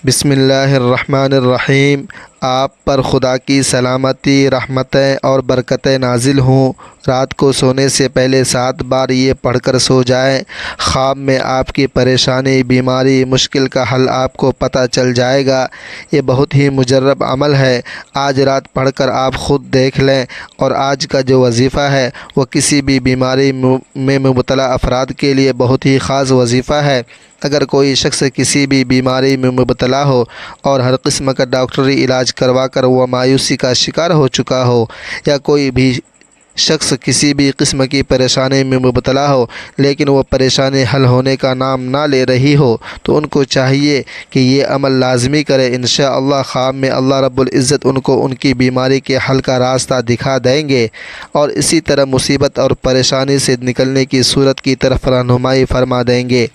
بسم اللہ الرحمن الرحیم۔ آپ پر خدا کی سلامتی، رحمتیں اور برکتیں نازل ہوں۔ رات کو سونے سے پہلے 7 بار یہ پڑھ کر سو جائیں۔ خواب میں آپ کی پریشانی، بیماری، مشکل کا حل آپ کو پتہ چل جائے گا۔ یہ بہت ہی مجرب عمل ہے۔ آج رات پڑھ کر آپ خود دیکھ لیں۔ اور آج کا جو وظیفہ ہے وہ کسی بھی بیماری میں مبتلا افراد کے لیے بہت ہی خاص وظیفہ ہے۔ اگر کوئی شخص کسی بھی بیماری میں مبتلا ہو اور ہر قسم کا ڈاکٹری علاج کروا کر وہ مایوسی کا شکار ہو چکا ہو، یا کوئی بھی شخص کسی بھی قسم کی پریشانی میں مبتلا ہو لیکن وہ پریشانی حل ہونے کا نام نہ لے رہی ہو، تو ان کو چاہیے کہ یہ عمل لازمی کرے۔ انشاءاللہ خواب میں اللہ رب العزت ان کو ان کی بیماری کے حل کا راستہ دکھا دیں گے، اور اسی طرح مصیبت اور پریشانی سے نکلنے کی صورت کی طرف رہنمائی فرما دیں گے۔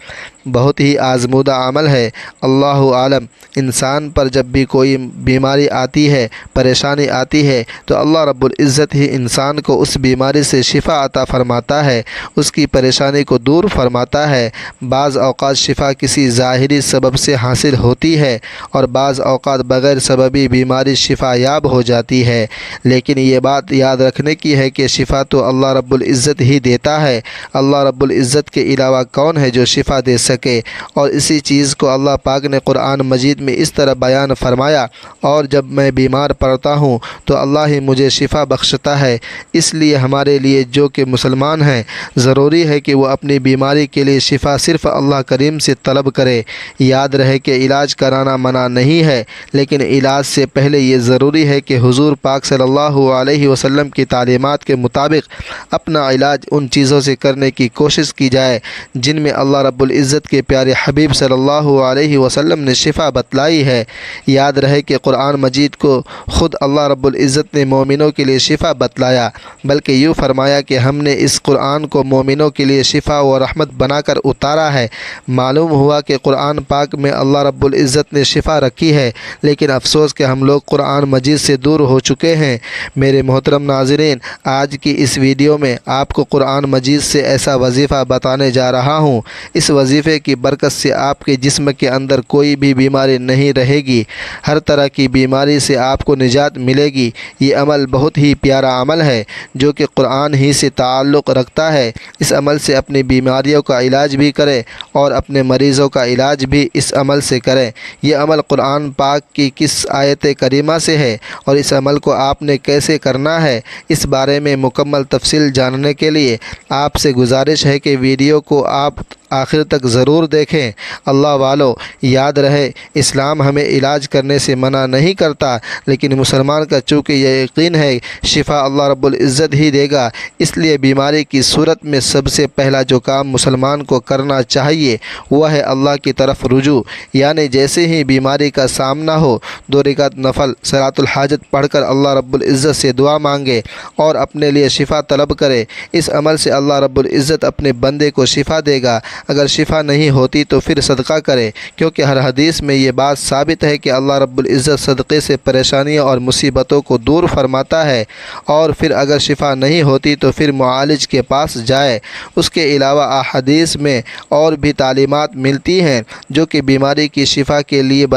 بہت ہی آزمودہ عمل ہے۔ اللہ عالم، انسان پر جب بھی کوئی بیماری آتی ہے، پریشانی آتی ہے، تو اللہ رب العزت ہی انسان کو اس بیماری سے شفا عطا فرماتا ہے، اس کی پریشانی کو دور فرماتا ہے۔ بعض اوقات شفا کسی ظاہری سبب سے حاصل ہوتی ہے، اور بعض اوقات بغیر سببی بیماری شفا یاب ہو جاتی ہے، لیکن یہ بات یاد رکھنے کی ہے کہ شفا تو اللہ رب العزت ہی دیتا ہے۔ اللہ رب العزت کے علاوہ کون ہے جو شفا دے سکے؟ اور اسی چیز کو اللہ پاک نے قرآن مجید میں اس طرح بیان فرمایا، اور جب میں بیمار پڑتا ہوں تو اللہ ہی مجھے شفا بخشتا ہے۔ اس لیے ہمارے لیے جو کہ مسلمان ہیں، ضروری ہے کہ وہ اپنی بیماری کے لیے شفا صرف اللہ کریم سے طلب کرے۔ یاد رہے کہ علاج کرانا منع نہیں ہے، لیکن علاج سے پہلے یہ ضروری ہے کہ حضور پاک صلی اللہ علیہ وسلم کی تعلیمات کے مطابق اپنا علاج ان چیزوں سے کرنے کی کوشش کی جائے جن میں اللہ رب العزت کے پیارے حبیب صلی اللہ علیہ وسلم نے شفا بتلائی ہے۔ یاد رہے کہ قرآن مجید کو خود اللہ رب العزت نے مومنوں کے لیے شفا بتلایا، بلکہ یوں فرمایا کہ ہم نے اس قرآن کو مومنوں کے لیے شفا و رحمت بنا کر اتارا ہے۔ معلوم ہوا کہ قرآن پاک میں اللہ رب العزت نے شفا رکھی ہے، لیکن افسوس کہ ہم لوگ قرآن مجید سے دور ہو چکے ہیں۔ میرے محترم ناظرین، آج کی اس ویڈیو میں آپ کو قرآن مجید سے ایسا وظیفہ بتانے جا رہا ہوں۔ اس وظیفے کی برکت سے آپ کے جسم کے اندر کوئی بھی بیماری نہیں رہے گی، ہر طرح کی بیماری سے آپ کو نجات ملے گی۔ یہ عمل بہت ہی پیارا عمل ہے جو کہ قرآن ہی سے تعلق رکھتا ہے۔ اس عمل سے اپنی بیماریوں کا علاج بھی کریں اور اپنے مریضوں کا علاج بھی اس عمل سے کریں۔ یہ عمل قرآن پاک کی کس آیت کریمہ سے ہے اور اس عمل کو آپ نے کیسے کرنا ہے، اس بارے میں مکمل تفصیل جاننے کے لیے آپ سے گزارش ہے کہ ویڈیو کو آپ آخر تک ضرور دیکھیں۔ اللہ والو، یاد رہے اسلام ہمیں علاج کرنے سے منع نہیں کرتا، لیکن مسلمان کا چونکہ یہ یقین ہے شفا اللہ رب العزت ہی دے گا، اس لیے بیماری کی صورت میں سب سے پہلا جو کام مسلمان کو کرنا چاہیے وہ ہے اللہ کی طرف رجوع، یعنی جیسے ہی بیماری کا سامنا ہو 2 رکعت نفل صلاۃ الحاجت پڑھ کر اللہ رب العزت سے دعا مانگے اور اپنے لیے شفا طلب کرے۔ اس عمل سے اللہ رب العزت اپنے بندے کو شفا دے گا۔ اگر شفا نہیں ہوتی تو پھر صدقہ کرے، کیونکہ ہر حدیث میں یہ بات ثابت ہے کہ اللہ رب العزت صدقے سے پریشانیوں اور مصیبتوں کو دور فرماتا ہے۔ اور پھر اگر شفا نہیں ہوتی تو پھر معالج کے پاس جائے۔ اس کے علاوہ احادیث میں اور بھی تعلیمات ملتی ہیں جو کہ بیماری کی شفا کے لیے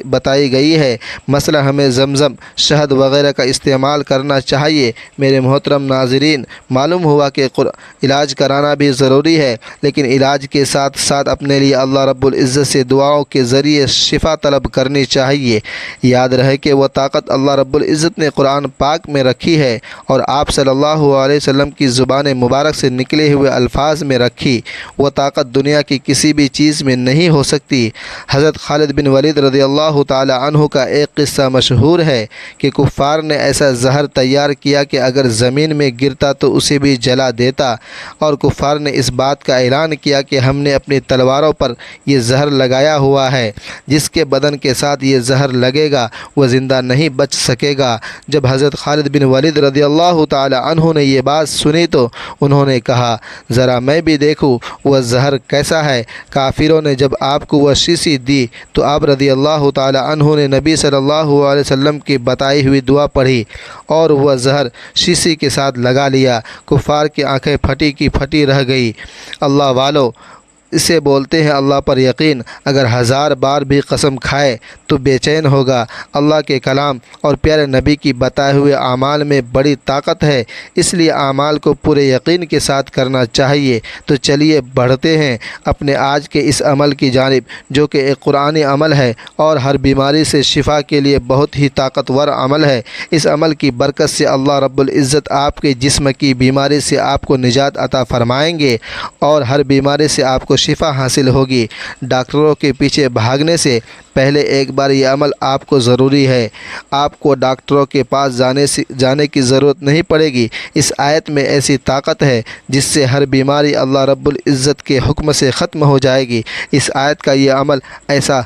بتائی گئی ہے۔ مثلا ہمیں زمزم، شہد وغیرہ کا استعمال کرنا چاہیے۔ میرے محترم ناظرین، معلوم ہوا کہ علاج کرانا بھی ضروری ہے، لیکن علاج کے ساتھ ساتھ اپنے لیے اللہ رب العزت سے دعاؤں کے ذریعے شفا طلب کرنی چاہیے۔ یاد رہے کہ وہ طاقت اللہ رب العزت نے قرآن پاک میں رکھی ہے اور آپ صلی اللہ علیہ وسلم کی زبان مبارک سے نکلے ہوئے الفاظ میں رکھی۔ وہ طاقت دنیا کی کسی بھی چیز میں نہیں ہو سکتی۔ حضرت خالد بن ولید رضی اللہ تعالی عنہ کا ایک قصہ مشہور ہے کہ کفار نے ایسا زہر تیار کیا کہ اگر زمین میں گرتا تو اسے بھی جلا دیتا، اور کفار نے اس بات کا اعلان کیا کہ ہم نے اپنی تلواروں پر یہ زہر لگایا ہوا ہے، جس کے بدن کے ساتھ یہ زہر لگے گا وہ زندہ نہیں بچ سکے گا۔ جب حضرت خالد بن ولید رضی اللہ تعالی عنہ نے یہ بات سنی تو انہوں نے کہا، ذرا میں بھی دیکھوں وہ زہر کیسا ہے۔ کافروں نے جب آپ کو وہ شیشی دی تو آپ رضی اللہ تعالی عنہ نے نبی صلی اللہ علیہ وسلم کی بتائی ہوئی دعا پڑھی اور وہ زہر شیشی کے ساتھ لگا لیا۔ کفار کی آنکھیں پھٹی کی پھٹی رہ گئی۔ اللہ والو، اسے بولتے ہیں اللہ پر یقین، اگر 1000 بار بھی قسم کھائے تو بے چین ہوگا۔ اللہ کے کلام اور پیارے نبی کی بتائے ہوئے اعمال میں بڑی طاقت ہے، اس لیے اعمال کو پورے یقین کے ساتھ کرنا چاہیے۔ تو چلیے بڑھتے ہیں اپنے آج کے اس عمل کی جانب، جو کہ ایک قرآنی عمل ہے اور ہر بیماری سے شفا کے لیے بہت ہی طاقتور عمل ہے۔ اس عمل کی برکت سے اللہ رب العزت آپ کے جسم کی بیماری سے آپ کو نجات عطا فرمائیں گے اور ہر بیماری سے آپ کو شفا حاصل ہوگی۔ ڈاکٹروں کے پیچھے بھاگنے سے پہلے ایک بار یہ عمل آپ کو ضروری ہے۔ آپ کو ڈاکٹروں کے پاس جانے کی ضرورت نہیں پڑے گی۔ اس آیت میں ایسی طاقت ہے جس سے ہر بیماری اللہ رب العزت کے حکم سے ختم ہو جائے گی۔ اس آیت کا یہ عمل ایسا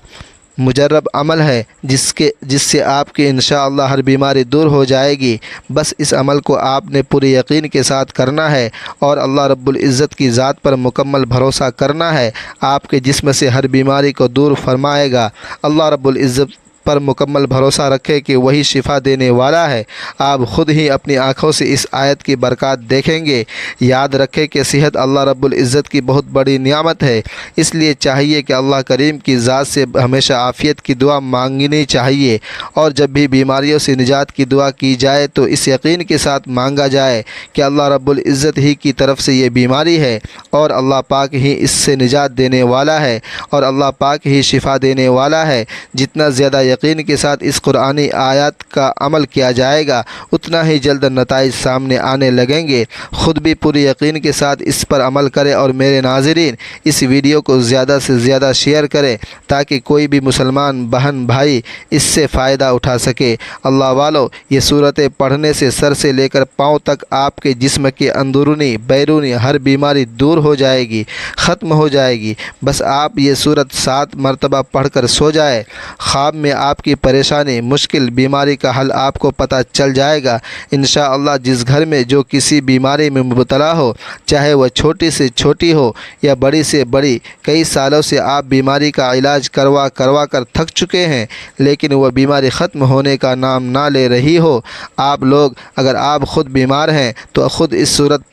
مجرب عمل ہے جس سے آپ کی انشاءاللہ ہر بیماری دور ہو جائے گی۔ بس اس عمل کو آپ نے پورے یقین کے ساتھ کرنا ہے اور اللہ رب العزت کی ذات پر مکمل بھروسہ کرنا ہے۔ آپ کے جسم سے ہر بیماری کو دور فرمائے گا۔ اللہ رب العزت پر مکمل بھروسہ رکھے کہ وہی شفا دینے والا ہے۔ آپ خود ہی اپنی آنکھوں سے اس آیت کی برکات دیکھیں گے۔ یاد رکھیں کہ صحت اللہ رب العزت کی بہت بڑی نعمت ہے، اس لیے چاہیے کہ اللہ کریم کی ذات سے ہمیشہ عافیت کی دعا مانگنی چاہیے، اور جب بھی بیماریوں سے نجات کی دعا کی جائے تو اس یقین کے ساتھ مانگا جائے کہ اللہ رب العزت ہی کی طرف سے یہ بیماری ہے اور اللہ پاک ہی اس سے نجات دینے والا ہے اور اللہ پاک ہی شفا دینے والا ہے۔ جتنا زیادہ یقین کے ساتھ اس قرآنی آیات کا عمل کیا جائے گا اتنا ہی جلد نتائج سامنے آنے لگیں گے۔ خود بھی پوری یقین کے ساتھ اس پر عمل کریں اور میرے ناظرین اس ویڈیو کو زیادہ سے زیادہ شیئر کریں تاکہ کوئی بھی مسلمان بہن بھائی اس سے فائدہ اٹھا سکے۔ اللہ والو، یہ صورتیں پڑھنے سے سر سے لے کر پاؤں تک آپ کے جسم کے اندرونی بیرونی ہر بیماری دور ہو جائے گی، ختم ہو جائے گی۔ بس آپ یہ صورت 7 مرتبہ پڑھ کر سو جائے، خواب میں آپ کی پریشانی مشکل بیماری کا حل آپ کو پتہ چل جائے گا۔ انشاءاللہ جس گھر میں جو کسی بیماری میں مبتلا ہو، چاہے وہ چھوٹی سے چھوٹی ہو یا بڑی سے بڑی، کئی سالوں سے آپ بیماری کا علاج کروا کر تھک چکے ہیں لیکن وہ بیماری ختم ہونے کا نام نہ لے رہی ہو، آپ لوگ اگر آپ خود بیمار ہیں تو خود اس صورت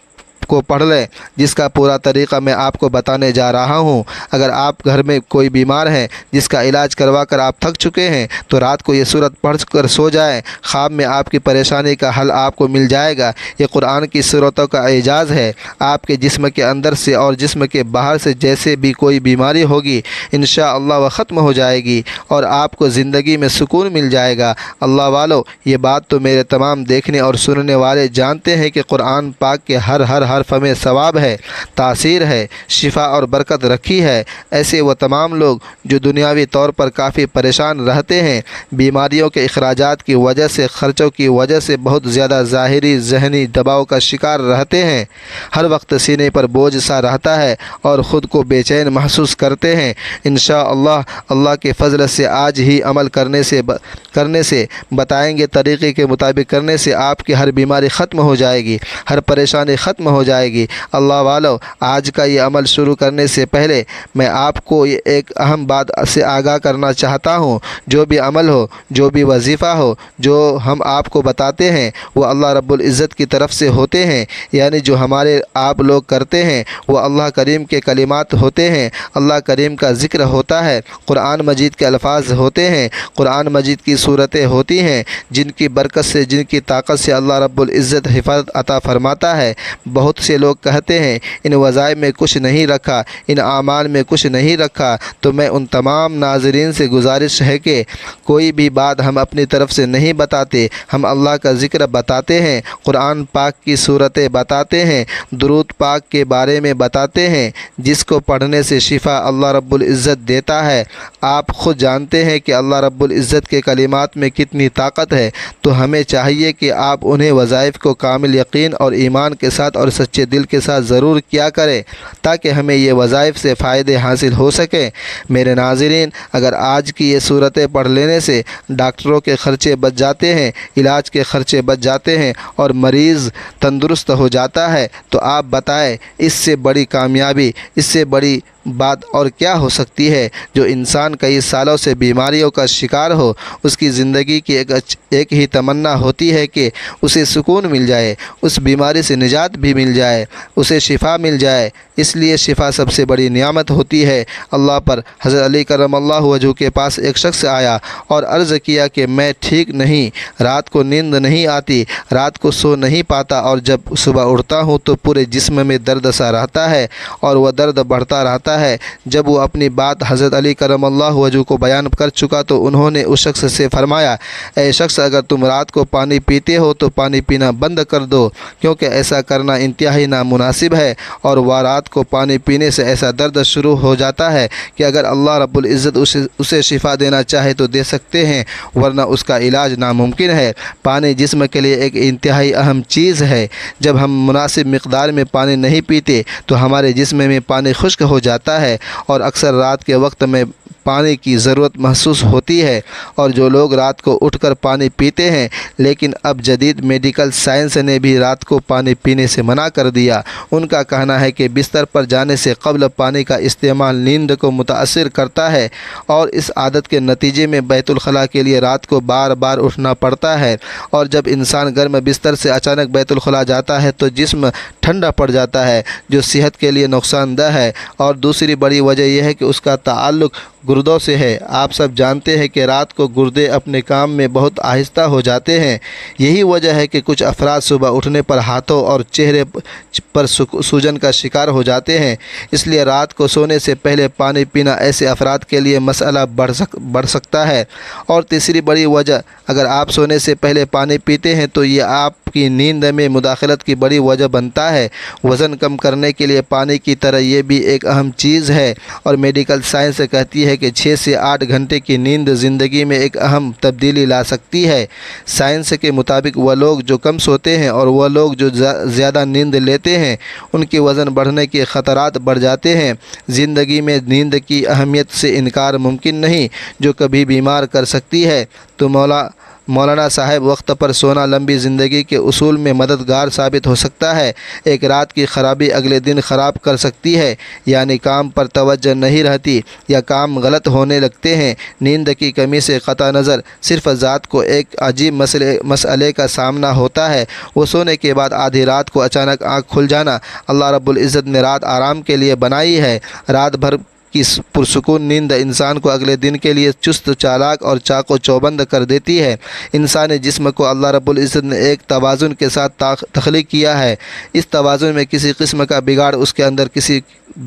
کو پڑھ لیں جس کا پورا طریقہ میں آپ کو بتانے جا رہا ہوں۔ اگر آپ گھر میں کوئی بیمار ہیں جس کا علاج کروا کر آپ تھک چکے ہیں تو رات کو یہ صورت پڑھ کر سو جائیں، خواب میں آپ کی پریشانی کا حل آپ کو مل جائے گا۔ یہ قرآن کی صورتوں کا اعجاز ہے۔ آپ کے جسم کے اندر سے اور جسم کے باہر سے جیسے بھی کوئی بیماری ہوگی انشاءاللہ وہ ختم ہو جائے گی اور آپ کو زندگی میں سکون مل جائے گا۔ اللہ والو، یہ بات تو میرے تمام دیکھنے اور سننے والے جانتے ہیں کہ قرآن پاک کے ہر حرف میں ثواب ہے، تاثیر ہے، شفا اور برکت رکھی ہے۔ ایسے وہ تمام لوگ جو دنیاوی طور پر کافی پریشان رہتے ہیں، بیماریوں کے اخراجات کی وجہ سے، خرچوں کی وجہ سے بہت زیادہ ظاہری ذہنی دباؤ کا شکار رہتے ہیں، ہر وقت سینے پر بوجھ سا رہتا ہے اور خود کو بے چین محسوس کرتے ہیں، انشاءاللہ اللہ کے فضل سے آج ہی عمل کرنے سے بتائیں گے طریقے کے مطابق کرنے سے آپ کی ہر بیماری ختم ہو جائے گی، ہر پریشانی ختم ہو جائے گی۔ اللہ والو، آج کا یہ عمل شروع کرنے سے پہلے میں آپ کو ایک اہم بات سے آگاہ کرنا چاہتا ہوں۔ جو بھی عمل ہو، جو بھی وظیفہ ہو، جو ہم آپ کو بتاتے ہیں وہ اللہ رب العزت کی طرف سے ہوتے ہیں، یعنی جو ہمارے آپ لوگ کرتے ہیں وہ اللہ کریم کے کلمات ہوتے ہیں، اللہ کریم کا ذکر ہوتا ہے، قرآن مجید کے الفاظ ہوتے ہیں، قرآن مجید کی صورتیں ہوتی ہیں جن کی برکت سے، جن کی طاقت سے اللہ رب العزت حفاظت عطا فرماتا ہے۔ بہت سے لوگ کہتے ہیں ان وظائف میں کچھ نہیں رکھا، ان اعمال میں کچھ نہیں رکھا، تو میں ان تمام ناظرین سے گزارش ہے کہ کوئی بھی بات ہم اپنی طرف سے نہیں بتاتے، ہم اللہ کا ذکر بتاتے ہیں، قرآن پاک کی صورتیں بتاتے ہیں، درود پاک کے بارے میں بتاتے ہیں جس کو پڑھنے سے شفا اللہ رب العزت دیتا ہے۔ آپ خود جانتے ہیں کہ اللہ رب العزت کے کلمات میں کتنی طاقت ہے، تو ہمیں چاہیے کہ آپ انہیں وظائف کو کامل یقین اور ایمان کے ساتھ اور سچے دل کے ساتھ ضرور کیا کریں تاکہ ہمیں یہ وظائف سے فائدے حاصل ہو سکیں۔ میرے ناظرین، اگر آج کی یہ صورتیں پڑھ لینے سے ڈاکٹروں کے خرچے بچ جاتے ہیں، علاج کے خرچے بچ جاتے ہیں اور مریض تندرست ہو جاتا ہے تو آپ بتائیں اس سے بڑی کامیابی، اس سے بڑی بات اور کیا ہو سکتی ہے؟ جو انسان کئی سالوں سے بیماریوں کا شکار ہو، اس کی زندگی کی ایک ہی تمنا ہوتی ہے کہ اسے سکون مل جائے، اس بیماری سے نجات بھی مل جائے، اسے شفا مل جائے۔ اس لیے شفا سب سے بڑی نعمت ہوتی ہے اللہ پر۔ حضرت علی کرم اللہ وجہہ کے پاس ایک شخص آیا اور عرض کیا کہ میں ٹھیک نہیں، رات کو نیند نہیں آتی، رات کو سو نہیں پاتا، اور جب صبح اٹھتا ہوں تو پورے جسم میں درد سا رہتا ہے اور وہ درد بڑھتا رہتا ہے۔ جب وہ اپنی بات حضرت علی کرم اللہ وجہہ کو بیان کر چکا تو انہوں نے اس شخص سے فرمایا، اے شخص، اگر تم رات کو پانی پیتے ہو تو پانی پینا بند کر دو، کیونکہ ایسا کرنا انتہائی نامناسب ہے، اور رات کو پانی پینے سے ایسا درد شروع ہو جاتا ہے کہ اگر اللہ رب العزت اسے شفا دینا چاہے تو دے سکتے ہیں، ورنہ اس کا علاج ناممکن ہے۔ پانی جسم کے لیے ایک انتہائی اہم چیز ہے۔ جب ہم مناسب مقدار میں پانی نہیں پیتے تو ہمارے جسم میں پانی خشک ہو جاتا ہے اور اکثر رات کے وقت میں پانی کی ضرورت محسوس ہوتی ہے۔ اور جو لوگ رات کو اٹھ کر پانی پیتے ہیں، لیکن اب جدید میڈیکل سائنس نے بھی رات کو پانی پینے سے منع کر دیا۔ ان کا کہنا ہے کہ بستر پر جانے سے قبل پانی کا استعمال نیند کو متاثر کرتا ہے، اور اس عادت کے نتیجے میں بیت الخلاء کے لیے رات کو بار بار اٹھنا پڑتا ہے، اور جب انسان گرم بستر سے اچانک بیت الخلاء جاتا ہے تو جسم ٹھنڈا پڑ جاتا ہے، جو صحت کے لیے نقصان دہ ہے۔ اور دوسری بڑی وجہ یہ ہے کہ اس کا تعلق گردوں سے ہے۔ آپ سب جانتے ہیں کہ رات کو گردے اپنے کام میں بہت آہستہ ہو جاتے ہیں۔ یہی وجہ ہے کہ کچھ افراد صبح اٹھنے پر ہاتھوں اور چہرے پر سوجن کا شکار ہو جاتے ہیں۔ اس لیے رات کو سونے سے پہلے پانی پینا ایسے افراد کے لیے مسئلہ بڑھ سکتا ہے۔ اور تیسری بڑی وجہ، اگر آپ سونے سے پہلے پانی پیتے ہیں تو یہ آپ کی نیند میں مداخلت کی بڑی وجہ بنتا ہے۔ وزن کم کرنے کے لیے پانی کی طرح یہ بھی ایک اہم چیز ہے، اور میڈیکل سائنس کہتی ہے کہ 6 سے 8 گھنٹے کی نیند زندگی میں ایک اہم تبدیلی لا سکتی ہے۔ سائنس کے مطابق وہ لوگ جو کم سوتے ہیں اور وہ لوگ جو زیادہ نیند لیتے ہیں، ان کے وزن بڑھنے کے خطرات بڑھ جاتے ہیں۔ زندگی میں نیند کی اہمیت سے انکار ممکن نہیں، جو کبھی بیمار کر سکتی ہے۔ تو مولانا صاحب، وقت پر سونا لمبی زندگی کے اصول میں مددگار ثابت ہو سکتا ہے۔ ایک رات کی خرابی اگلے دن خراب کر سکتی ہے، یعنی کام پر توجہ نہیں رہتی یا کام غلط ہونے لگتے ہیں۔ نیند کی کمی سے قطع نظر صرف ذات کو ایک عجیب مسئلے کا سامنا ہوتا ہے، وہ سونے کے بعد آدھی رات کو اچانک آنکھ کھل جانا۔ اللہ رب العزت نے رات آرام کے لیے بنائی ہے۔ رات بھر کی پرسکون نیند انسان کو اگلے دن کے لیے چست، چالاک اور چاق و چوبند کر دیتی ہے۔ انسانی جسم کو اللہ رب العزت نے ایک توازن کے ساتھ تخلیق کیا ہے۔ اس توازن میں کسی قسم کا بگاڑ اس کے اندر کسی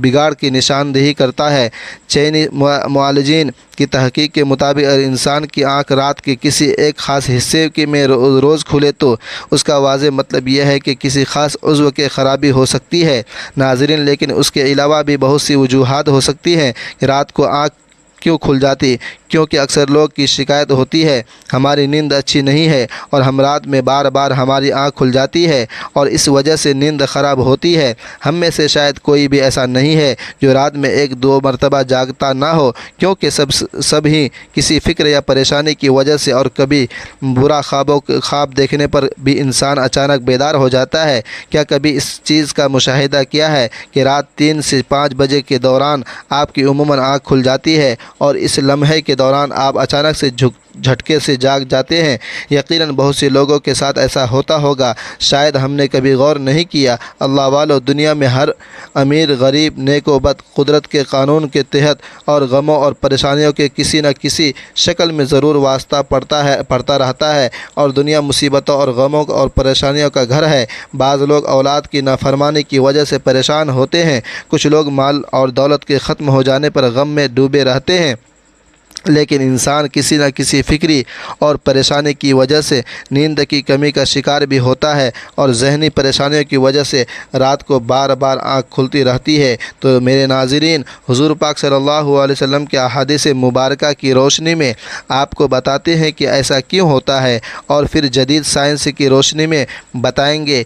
بگاڑ کی نشاندہی کرتا ہے۔ چینی معالجین کی تحقیق کے مطابق اگر انسان کی آنکھ رات کے کسی ایک خاص حصے میں روز کھلے تو اس کا واضح مطلب یہ ہے کہ کسی خاص عضو کی خرابی ہو سکتی ہے۔ ناظرین، لیکن اس کے علاوہ بھی بہت سی وجوہات ہو سکتی ہیں کہ رات کو آنکھ کیوں کھل جاتی، کیونکہ اکثر لوگ کی شکایت ہوتی ہے ہماری نیند اچھی نہیں ہے، اور ہم رات میں بار بار ہماری آنکھ کھل جاتی ہے اور اس وجہ سے نیند خراب ہوتی ہے۔ ہم میں سے شاید کوئی بھی ایسا نہیں ہے جو رات میں 1-2 مرتبہ جاگتا نہ ہو، کیونکہ سب ہی کسی فکر یا پریشانی کی وجہ سے اور کبھی برا خواب دیکھنے پر بھی انسان اچانک بیدار ہو جاتا ہے۔ کیا کبھی اس چیز کا مشاہدہ کیا ہے کہ رات 3 سے 5 بجے کے دوران آپ کی عموماً آنکھ کھل جاتی ہے اور اس لمحے کے دوران آپ اچانک سے جھٹکے سے جاگ جاتے ہیں؟ یقیناً بہت سے لوگوں کے ساتھ ایسا ہوتا ہوگا، شاید ہم نے کبھی غور نہیں کیا۔ اللہ والو، دنیا میں ہر امیر، غریب، نیک و بد قدرت کے قانون کے تحت اور غموں اور پریشانیوں کے کسی نہ کسی شکل میں ضرور واسطہ پڑتا رہتا ہے، اور دنیا مصیبتوں اور غموں اور پریشانیوں کا گھر ہے۔ بعض لوگ اولاد کی نافرمانی کی وجہ سے پریشان ہوتے ہیں، کچھ لوگ مال اور دولت کے ختم ہو جانے پر غم میں ڈوبے رہتے ہیں، لیکن انسان کسی نہ کسی فکری اور پریشانی کی وجہ سے نیند کی کمی کا شکار بھی ہوتا ہے، اور ذہنی پریشانیوں کی وجہ سے رات کو بار بار آنکھ کھلتی رہتی ہے۔ تو میرے ناظرین، حضور پاک صلی اللہ علیہ وسلم کے احادیث مبارکہ کی روشنی میں آپ کو بتاتے ہیں کہ ایسا کیوں ہوتا ہے، اور پھر جدید سائنس کی روشنی میں بتائیں گے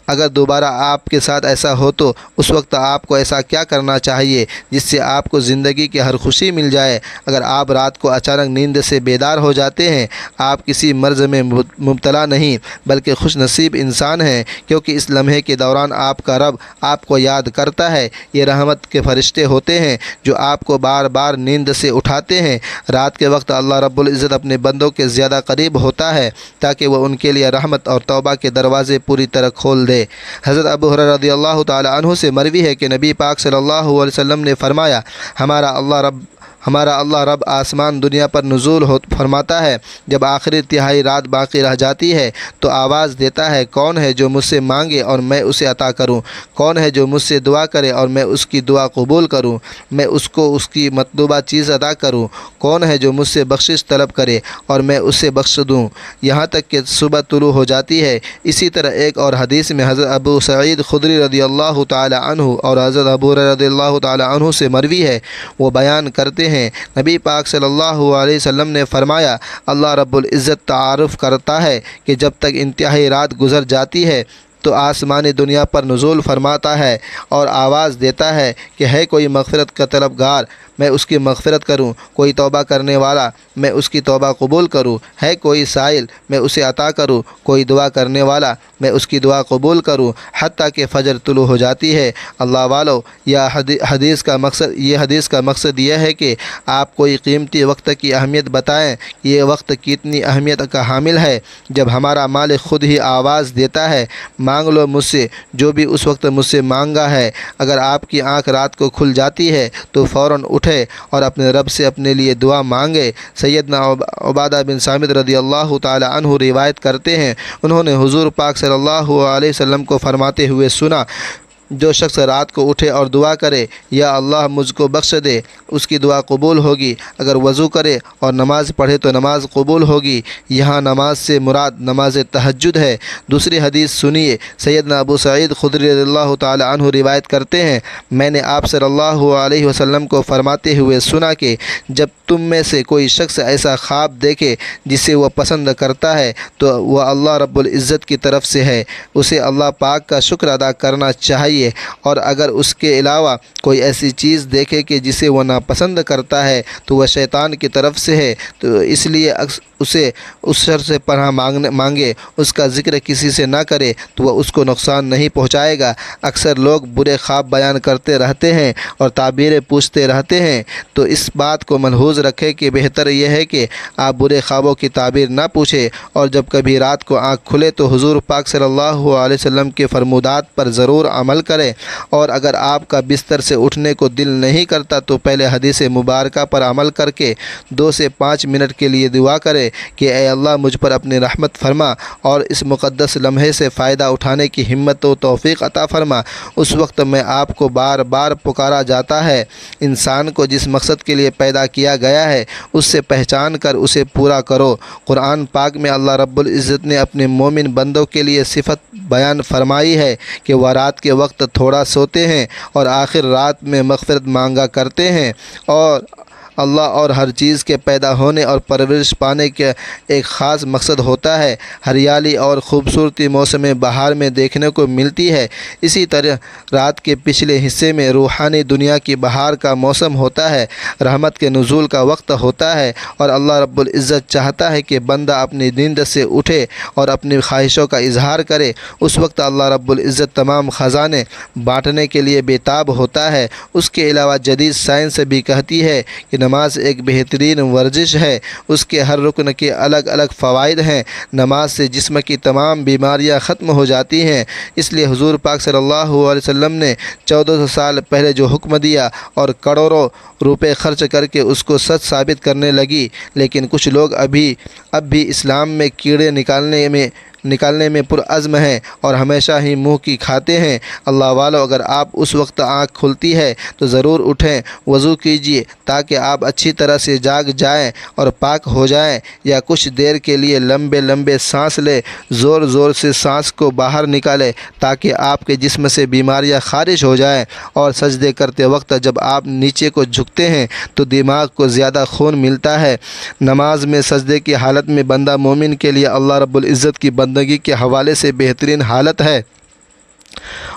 اگر دوبارہ آپ کے ساتھ ایسا ہو تو اس وقت آپ کو ایسا کیا کرنا چاہیے جس سے آپ کو زندگی کی ہر خوشی مل جائے؟ اگر آپ رات کو اچانک نیند سے بیدار ہو جاتے ہیں، آپ کسی مرض میں مبتلا نہیں بلکہ خوش نصیب انسان ہیں، کیونکہ اس لمحے کے دوران آپ کا رب آپ کو یاد کرتا ہے۔ یہ رحمت کے فرشتے ہوتے ہیں جو آپ کو بار بار نیند سے اٹھاتے ہیں۔ رات کے وقت اللہ رب العزت اپنے بندوں کے زیادہ قریب ہوتا ہے تاکہ وہ ان کے لیے رحمت اور توبہ کے دروازے پوری طرح کھول دے۔ حضرت ابو ہریرہ رضی اللہ تعالی عنہ سے مروی ہے کہ نبی پاک صلی اللہ علیہ وسلم نے فرمایا، ہمارا اللہ رب آسمان دنیا پر نزول فرماتا ہے۔ جب آخری تہائی رات باقی رہ جاتی ہے تو آواز دیتا ہے، کون ہے جو مجھ سے مانگے اور میں اسے عطا کروں؟ کون ہے جو مجھ سے دعا کرے اور میں اس کی دعا قبول کروں؟ میں اس کو اس کی مطلوبہ چیز عطا کروں۔ کون ہے جو مجھ سے بخشش طلب کرے اور میں اسے بخش دوں، یہاں تک کہ صبح طلوع ہو جاتی ہے۔ اسی طرح ایک اور حدیث میں حضرت ابو سعید خدری رضی اللہ تعالی عنہ اور حضرت ابو ہریرہ رضی اللہ تعالی عنہ سے مروی ہے، وہ بیان کرتے ہیں، نبی پاک صلی اللہ علیہ وسلم نے فرمایا، اللہ رب العزت تعارف کرتا ہے کہ جب تک انتہائی رات گزر جاتی ہے تو آسمانی دنیا پر نزول فرماتا ہے اور آواز دیتا ہے کہ ہے کوئی مغفرت کا طلبگار، میں اس کی مغفرت کروں، کوئی توبہ کرنے والا، میں اس کی توبہ قبول کروں، ہے کوئی سائل، میں اسے عطا کروں، کوئی دعا کرنے والا، میں اس کی دعا قبول کروں، حتیٰ کہ فجر طلوع ہو جاتی ہے۔ اللہ والو، یہ حدیث کا مقصد یہ ہے کہ آپ کوئی قیمتی وقت کی اہمیت بتائیں۔ یہ وقت کتنی اہمیت کا حامل ہے۔ جب ہمارا مالک خود ہی آواز دیتا ہے، مانگ لو مجھ سے جو بھی اس وقت مجھ سے مانگا ہے۔ اگر آپ کی آنکھ رات کو کھل جاتی ہے تو فوراً اٹھے اور اپنے رب سے اپنے لیے دعا مانگے۔ سیدنا عبادہ بن صامت رضی اللہ تعالی عنہ روایت کرتے ہیں، انہوں نے حضور پاک صلی اللہ علیہ وسلم کو فرماتے ہوئے سنا، جو شخص رات کو اٹھے اور دعا کرے، یا اللہ مجھ کو بخش دے، اس کی دعا قبول ہوگی۔ اگر وضو کرے اور نماز پڑھے تو نماز قبول ہوگی۔ یہاں نماز سے مراد نماز تہجد ہے۔ دوسری حدیث سنیے، سیدنا ابو سعید خدری رضی اللہ تعالی عنہ روایت کرتے ہیں، میں نے آپ صلی اللہ علیہ وسلم کو فرماتے ہوئے سنا کہ جب تم میں سے کوئی شخص ایسا خواب دیکھے جسے وہ پسند کرتا ہے تو وہ اللہ رب العزت کی طرف سے ہے، اسے اللہ پاک کا شکر ادا کرنا چاہیے، اور اگر اس کے علاوہ کوئی ایسی چیز دیکھے کہ جسے وہ ناپسند کرتا ہے تو وہ شیطان کی طرف سے ہے، تو اس لیے اسے اس شر سے پناہ مانگے، اس کا ذکر کسی سے نہ کرے تو وہ اس کو نقصان نہیں پہنچائے گا۔ اکثر لوگ برے خواب بیان کرتے رہتے ہیں اور تعبیریں پوچھتے رہتے ہیں، تو اس بات کو ملحوظ رکھیں کہ بہتر یہ ہے کہ آپ برے خوابوں کی تعبیر نہ پوچھیں، اور جب کبھی رات کو آنکھ کھلے تو حضور پاک صلی اللہ علیہ وسلم کے فرمودات پر ضرور عمل کریں، اور اگر آپ کا بستر سے اٹھنے کو دل نہیں کرتا تو پہلے حدیث مبارکہ پر عمل کر کے 2 سے 5 منٹ کے لیے دعا کریں کہ اے اللہ مجھ پر اپنی رحمت فرما اور اس مقدس لمحے سے فائدہ اٹھانے کی ہمت و توفیق عطا فرما۔ اس وقت میں آپ کو بار بار پکارا جاتا ہے۔ انسان کو جس مقصد کے لیے پیدا کیا گیا ہے اس سے پہچان کر اسے پورا کرو۔ قرآن پاک میں اللہ رب العزت نے اپنے مومن بندوں کے لیے صفت بیان فرمائی ہے کہ وہ رات کے وقت تھوڑا سوتے ہیں اور آخر رات میں مغفرت مانگا کرتے ہیں، اور اللہ اور ہر چیز کے پیدا ہونے اور پرورش پانے کا ایک خاص مقصد ہوتا ہے۔ ہریالی اور خوبصورتی موسم بہار میں دیکھنے کو ملتی ہے، اسی طرح رات کے پچھلے حصے میں روحانی دنیا کی بہار کا موسم ہوتا ہے، رحمت کے نزول کا وقت ہوتا ہے، اور اللہ رب العزت چاہتا ہے کہ بندہ اپنی نیند سے اٹھے اور اپنی خواہشوں کا اظہار کرے۔ اس وقت اللہ رب العزت تمام خزانے بانٹنے کے لیے بےتاب ہوتا ہے۔ اس کے علاوہ جدید سائنس بھی کہتی ہے کہ نماز ایک بہترین ورزش ہے، اس کے ہر رکن کے الگ الگ فوائد ہیں۔ نماز سے جسم کی تمام بیماریاں ختم ہو جاتی ہیں، اس لیے حضور پاک صلی اللہ علیہ وسلم نے 1400 سال پہلے جو حکم دیا اور کروڑوں روپے خرچ کر کے اس کو سچ ثابت کرنے لگی، لیکن کچھ لوگ اب بھی اسلام میں کیڑے نکالنے میں پرعزم ہیں اور ہمیشہ ہی منہ کی کھاتے ہیں۔ اللہ والو، اگر آپ اس وقت آنکھ کھلتی ہے تو ضرور اٹھیں، وضو کیجیے تاکہ آپ اچھی طرح سے جاگ جائیں اور پاک ہو جائیں، یا کچھ دیر کے لیے لمبے لمبے سانس لیں، زور زور سے سانس کو باہر نکالیں تاکہ آپ کے جسم سے بیماریاں خارج ہو جائیں، اور سجدے کرتے وقت جب آپ نیچے کو جھکتے ہیں تو دماغ کو زیادہ خون ملتا ہے۔ نماز میں سجدے کی حالت میں بندہ مومن کے لیے اللہ رب العزت کی بندگی کے حوالے سے بہترین حالت ہے۔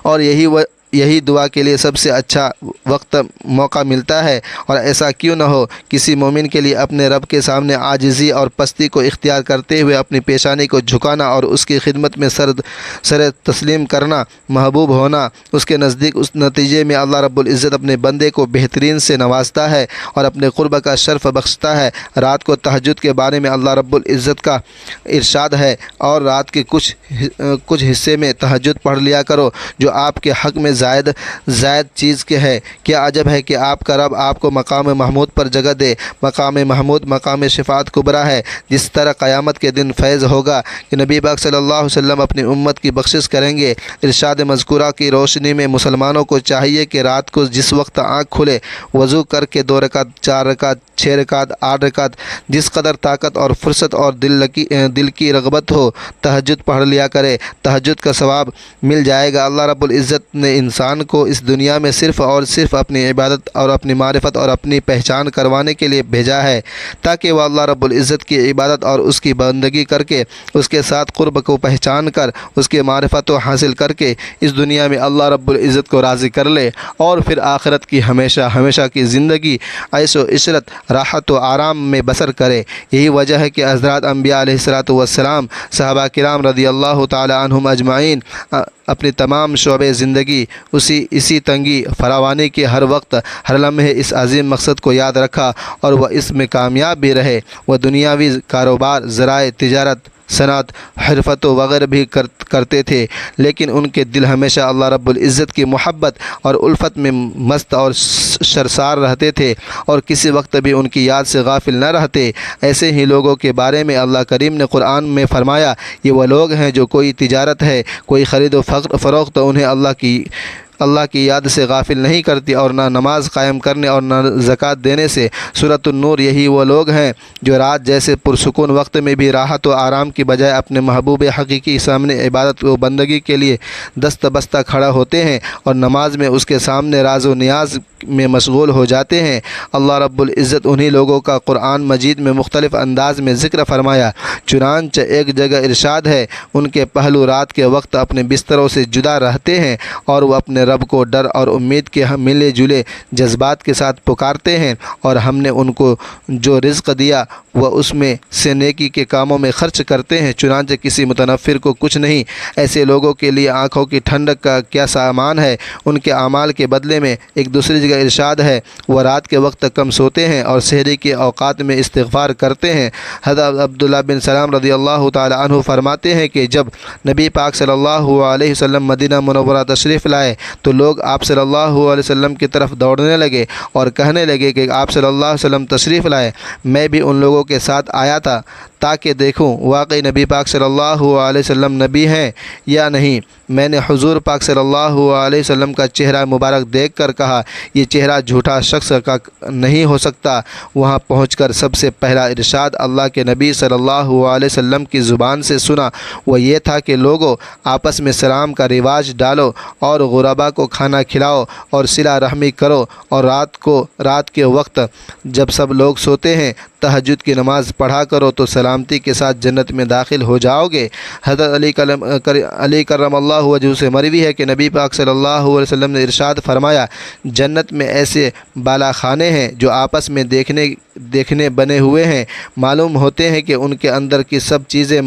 اور یہی دعا کے لیے سب سے اچھا وقت موقع ملتا ہے۔ اور ایسا کیوں نہ ہو، کسی مومن کے لیے اپنے رب کے سامنے عاجزی اور پستی کو اختیار کرتے ہوئے اپنی پیشانی کو جھکانا اور اس کی خدمت میں سر تسلیم کرنا محبوب ہونا۔ اس کے نزدیک اس نتیجے میں اللہ رب العزت اپنے بندے کو بہترین سے نوازتا ہے اور اپنے قرب کا شرف بخشتا ہے۔ رات کو تہجد کے بارے میں اللہ رب العزت کا ارشاد ہے، اور رات کے کچھ حصے میں تہجد پڑھ لیا کرو جو آپ کے حق میں زائد چیز کے ہے۔ کیا عجب ہے کہ آپ کا رب آپ کو مقام محمود پر جگہ دے۔ مقام محمود مقام شفاعت کبریٰ ہے۔ جس طرح قیامت کے دن فیض ہوگا کہ نبی پاک صلی اللہ علیہ وسلم اپنی امت کی بخشش کریں گے، ارشاد مذکورہ کی روشنی میں مسلمانوں کو چاہیے کہ رات کو جس وقت آنکھ کھلے وضو کر کے 2 رکعت، 4 رکعت، 6 رکعت، 8 رکعت، جس قدر طاقت اور فرصت اور دل کی رغبت ہو تہجد پڑھ لیا کرے۔ تہجد کا ثواب مل جائے گا۔ اللہ رب العزت نے انسان کو اس دنیا میں صرف اور صرف اپنی عبادت اور اپنی معرفت اور اپنی پہچان کروانے کے لیے بھیجا ہے، تاکہ وہ اللہ رب العزت کی عبادت اور اس کی بندگی کر کے، اس کے ساتھ قرب کو پہچان کر، اس کے معرفت کو حاصل کر کے اس دنیا میں اللہ رب العزت کو راضی کر لے، اور پھر آخرت کی ہمیشہ کی زندگی عیش و عشرت، راحت و آرام میں بسر کرے۔ یہی وجہ ہے کہ حضرات انبیاء علیہ الصلوۃ والسلام، صحابہ کرام رضی اللہ تعالی عنہم اجمعین اپنی تمام شعبے زندگی اسی تنگی فراوانی کے ہر وقت ہر لمحے اس عظیم مقصد کو یاد رکھا، اور وہ اس میں کامیاب بھی رہے۔ وہ دنیاوی کاروبار، ذرائع تجارت، صنعت، حرفت وغیرہ بھی کرتے تھے، لیکن ان کے دل ہمیشہ اللہ رب العزت کی محبت اور الفت میں مست اور سرشار رہتے تھے، اور کسی وقت بھی ان کی یاد سے غافل نہ رہتے۔ ایسے ہی لوگوں کے بارے میں اللہ کریم نے قرآن میں فرمایا، یہ وہ لوگ ہیں جو کوئی تجارت ہے، کوئی خرید و فروخت انہیں اللہ کی یاد سے غافل نہیں کرتی، اور نہ نماز قائم کرنے اور نہ زکوٰۃ دینے سے۔ سورۃ النور۔ یہی وہ لوگ ہیں جو رات جیسے پرسکون وقت میں بھی راحت و آرام کی بجائے اپنے محبوب حقیقی سامنے عبادت و بندگی کے لیے دست بستہ کھڑا ہوتے ہیں، اور نماز میں اس کے سامنے راز و نیاز میں مشغول ہو جاتے ہیں۔ اللہ رب العزت انہی لوگوں کا قرآن مجید میں مختلف انداز میں ذکر فرمایا، چنانچہ ایک جگہ ارشاد ہے، ان کے پہلو رات کے وقت اپنے بستروں سے جدا رہتے ہیں، اور وہ اپنے رب کو ڈر اور امید کے ملے جلے جذبات کے ساتھ پکارتے ہیں، اور ہم نے ان کو جو رزق دیا وہ اس میں سے نیکی کے کاموں میں خرچ کرتے ہیں، چنانچہ کسی متنفر کو کچھ نہیں۔ ایسے لوگوں کے لیے آنکھوں کی ٹھنڈک کا کیا سامان ہے۔ ان کے اعمال کے بدلے میں ایک دوسری جگہ ارشاد ہے، وہ رات کے وقت کم سوتے ہیں اور سحری کے اوقات میں استغفار کرتے ہیں۔ حضرت عبداللہ بن سلام رضی اللہ تعالی عنہ فرماتے ہیں کہ جب نبی پاک صلی اللہ علیہ وسلم مدینہ منورہ تشریف لائے تو لوگ آپ صلی اللہ علیہ وسلم کی طرف دوڑنے لگے اور کہنے لگے کہ آپ صلی اللہ علیہ وسلم تشریف لائے۔ میں بھی ان لوگوں کے ساتھ آیا تھا تاکہ دیکھوں واقعی نبی پاک صلی اللہ علیہ وسلم نبی ہیں یا نہیں۔ میں نے حضور پاک صلی اللہ علیہ وسلم کا چہرہ مبارک دیکھ کر کہا، یہ چہرہ جھوٹا شخص کا نہیں ہو سکتا۔ وہاں پہنچ کر سب سے پہلا ارشاد اللہ کے نبی صلی اللہ علیہ وسلم کی زبان سے سنا، وہ یہ تھا کہ لوگوں، آپس میں سلام کا رواج ڈالو اور غربا کو کھانا کھلاؤ اور صلہ رحمی کرو، اور رات کے وقت جب سب لوگ سوتے ہیں تہجد کی نماز پڑھا کرو تو سلامتی کے ساتھ جنت میں داخل ہو جاؤ گے۔ حضرت علی کرم اللہ وجہ سے مروی ہے کہ نبی پاک صلی اللہ علیہ وسلم نے ارشاد فرمایا، جنت میں ایسے بالا خانے ہیں جو آپس میں دیکھنے بنے ہوئے ہیں، معلوم ہوتے ہیں کہ ان کے اندر کی سب چیزیں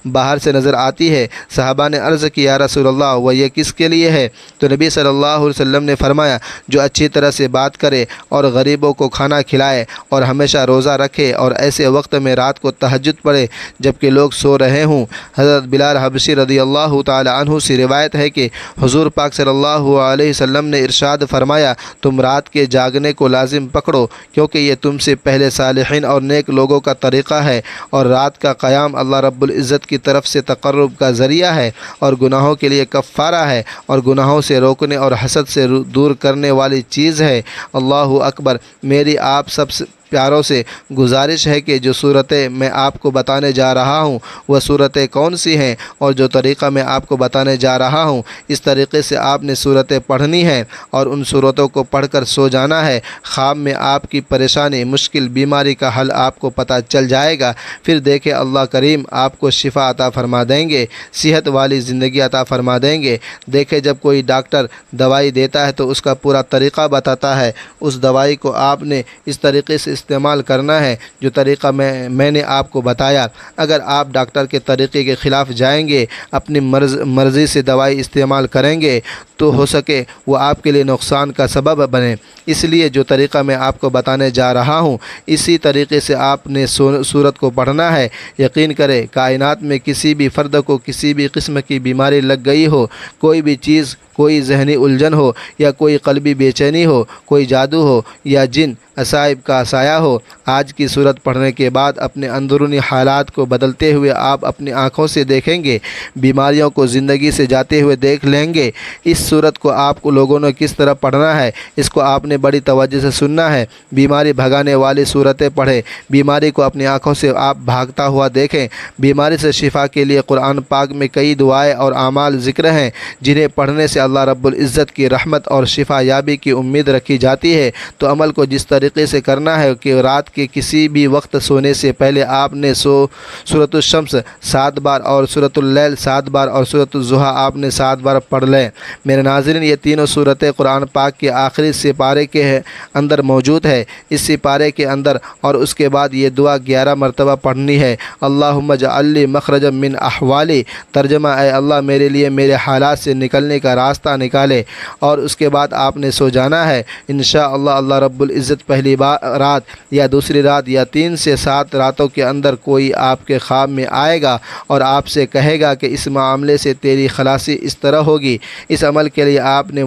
باہر سے نظر آتی ہے۔ صحابہ نے عرض کی، یا رسول اللہ، وہ یہ کس کے لیے ہے؟ تو نبی صلی اللہ علیہ وسلم نے فرمایا، جو اچھی طرح سے بات کرے اور غریبوں کو کھانا کھلائے اور ہمیشہ روزہ رکھے اور ایسے وقت میں رات کو تہجد پڑھے جبکہ لوگ سو رہے ہوں۔ حضرت بلال حبشی رضی اللہ تعالی عنہ سے روایت ہے کہ حضور پاک صلی اللہ علیہ وسلم نے ارشاد فرمایا، تم رات کے جاگنے کو لازم پکڑو، کیونکہ یہ تم سے پہلے صالحین اور نیک لوگوں کا طریقہ ہے، اور رات کا قیام اللہ رب العزت کی طرف سے تقرب کا ذریعہ ہے اور گناہوں کے لیے کفارہ ہے اور گناہوں سے روکنے اور حسد سے دور کرنے والی چیز ہے۔ اللہ اکبر۔ میری آپ سب پیاروں سے گزارش ہے کہ جو صورتیں میں آپ کو بتانے جا رہا ہوں وہ صورتیں کون سی ہیں، اور جو طریقہ میں آپ کو بتانے جا رہا ہوں اس طریقے سے آپ نے صورتیں پڑھنی ہیں اور ان صورتوں کو پڑھ کر سو جانا ہے۔ خواب میں آپ کی پریشانی، مشکل، بیماری کا حل آپ کو پتہ چل جائے گا۔ پھر دیکھیں اللہ کریم آپ کو شفا عطا فرما دیں گے، صحت والی زندگی عطا فرما دیں گے۔ دیکھیں جب کوئی ڈاکٹر دوائی دیتا ہے تو اس کا پورا طریقہ بتاتا ہے، اس دوائی کو آپ نے اس طریقے سے استعمال کرنا ہے جو طریقہ میں نے آپ کو بتایا۔ اگر آپ ڈاکٹر کے طریقے کے خلاف جائیں گے، اپنی مرضی سے دوائی استعمال کریں گے تو ہو سکے وہ آپ کے لیے نقصان کا سبب بنے۔ اس لیے جو طریقہ میں آپ کو بتانے جا رہا ہوں اسی طریقے سے آپ نے سورت کو پڑھنا ہے۔ یقین کریں کائنات میں کسی بھی فرد کو کسی بھی قسم کی بیماری لگ گئی ہو، کوئی بھی چیز، کوئی ذہنی الجھن ہو یا کوئی قلبی بے چینی ہو، کوئی جادو ہو یا جن عصائب کا سایہ ہو، آج کی صورت پڑھنے کے بعد اپنے اندرونی حالات کو بدلتے ہوئے آپ اپنی آنکھوں سے دیکھیں گے، بیماریوں کو زندگی سے جاتے ہوئے دیکھ لیں گے۔ اس صورت کو آپ کو لوگوں نے کس طرح پڑھنا ہے اس کو آپ نے بڑی توجہ سے سننا ہے۔ بیماری بھگانے والی صورتیں پڑھیں، بیماری کو اپنی آنکھوں سے آپ بھاگتا ہوا دیکھیں۔ بیماری سے شفا کے لیے قرآن پاک میں کئی دعائیں اور اعمال ذکر ہیں جنہیں پڑھنے سے اللہ رب العزت کی رحمت اور شفا یابی کی امید رکھی جاتی ہے۔ تو عمل کو جس طریقے سے کرنا ہے کہ رات کے کسی بھی وقت سونے سے پہلے آپ نے سورۃ الشمس 7 بار اور سورۃ اللیل 7 بار اور سورۃ الضحیٰ آپ نے 7 بار پڑھ لیں۔ میرے ناظرین یہ تینوں صورتیں قرآن پاک کے آخری سپارے کے اندر موجود ہے۔ اس سپارے کے اندر اور اس کے بعد یہ دعا 11 مرتبہ پڑھنی ہے۔ اللہم اجعل لی مخرجا من احوالی، ترجمہ اے اللہ میرے لیے میرے حالات سے نکلنے کا راستہ نکالے، اور اس کے بعد آپ نے سو جانا ہے۔ انشاءاللہ اللہ رب العزت پہلی رات یا دوسری رات یا 3 سے 7 راتوں کے اندر کوئی آپ کے خواب میں آئے گا اور آپ سے کہے گا کہ اس معاملے سے تیری خلاصی اس طرح ہوگی۔ اس عمل کے لیے آپ نے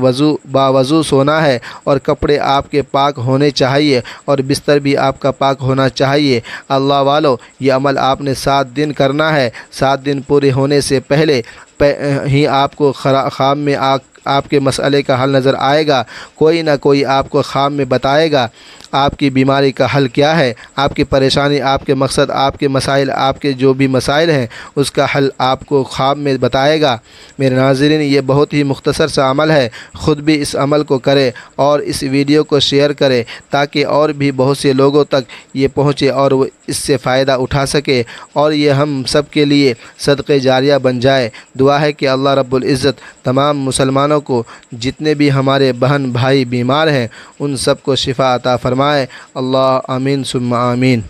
باوضو سونا ہے اور کپڑے آپ کے پاک ہونے چاہیے اور بستر بھی آپ کا پاک ہونا چاہیے۔ اللہ والو یہ عمل آپ نے 7 دن کرنا ہے۔ 7 دن پورے ہونے سے پہلے ہی آپ کو خواب میں آپ کے مسئلے کا حل نظر آئے گا۔ کوئی نہ کوئی آپ کو خواب میں بتائے گا آپ کی بیماری کا حل کیا ہے، آپ کی پریشانی، آپ کے مقصد، آپ کے مسائل، آپ کے جو بھی مسائل ہیں اس کا حل آپ کو خواب میں بتائے گا۔ میرے ناظرین یہ بہت ہی مختصر سا عمل ہے، خود بھی اس عمل کو کرے اور اس ویڈیو کو شیئر کرے تاکہ اور بھی بہت سے لوگوں تک یہ پہنچے اور وہ اس سے فائدہ اٹھا سکے اور یہ ہم سب کے لیے صدقہ جاریہ بن جائے۔ دعا ہے کہ اللہ رب العزت تمام مسلمانوں کو، جتنے بھی ہمارے بہن بھائی بیمار ہیں ان سب کو شفا عطا فرمائے۔ اللہ آمین ثم آمین۔